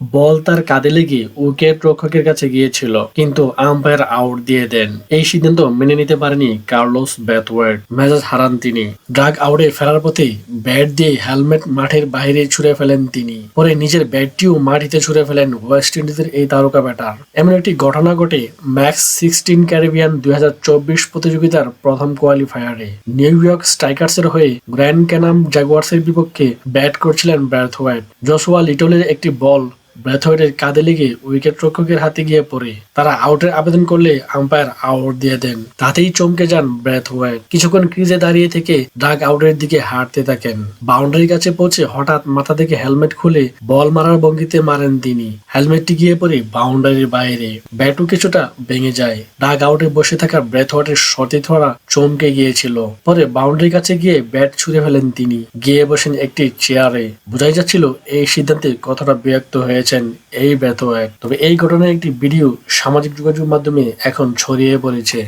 বল তার কাঁধে লেগে উইকেট রক্ষকের কাছে গিয়েছিল, কিন্তু আম্পায়ার আউট দিয়ে দেন। এই সিদ্ধান্ত মেনে নিতে পারেনি কার্লোস ব্রেথওয়েট। মেজাজ হারান তিনি। ড্রাগ আউটে ফেরার পথে ব্যাট দিয়ে হেলমেট মাঠের বাইরে ছুড়ে ফেলেন তিনি। পরে নিজের ব্যাটটিও মাটিতে ছুড়ে ফেলেন ওয়েস্ট ইন্ডিজের এই তারকা ব্যাটার। এমন একটি ঘটনা ঘটে ম্যাক্স 16 ক্যারিবিয়ান 2024 প্রতিযোগিতার প্রথম কোয়ালিফায়ারে। নিউ ইয়র্ক স্ট্রাইকার্সের হয়ে গ্র্যান্ড ক্যানাম জাগুয়ার্সের বিপক্ষে ব্যাট করছিলেন ব্রেথওয়েট। জশুয়া লিটলের একটি বল ব্রেথওয়েটের কাঁধে লেগে উইকেট রক্ষকের হাতে গিয়ে পড়ে। তারা আউটের আবেদন করলে আম্পায়ার আউট দিয়ে দেন। তাতেই চমকে যান ব্রেথওয়েট। কিছুক্ষণ ক্রিজে দাঁড়িয়ে থেকে ডাগ আউটের দিকে হাঁটতে থাকেন। বাউন্ডারির কাছে পৌঁছে হঠাৎ মাথা থেকে হেলমেট খুলে বল মারার ভঙ্গিতে মারেন তিনি। হেলমেটটি গিয়ে পড়ে বাউন্ডারির বাইরে। ব্যাটও কিছুটা ভেঙে যায়। ডাগ আউটে বসে থাকা ব্রেথওয়েটের সতীর্থরা ধরা চমকে গিয়েছিল। পরে বাউন্ডারির কাছে গিয়ে ব্যাট ছুঁড়ে ফেলেন তিনি। গিয়ে বসেন একটি চেয়ারে। বোঝাই যাচ্ছিল এই সিদ্ধান্তে কতটা বিরক্ত হয়েছেন এই ব্রেথওয়েট। তবে এই ঘটনার একটি ভিডিও সামাজিক যোগাযোগ মাধ্যমে এখন ছড়িয়ে পড়েছে।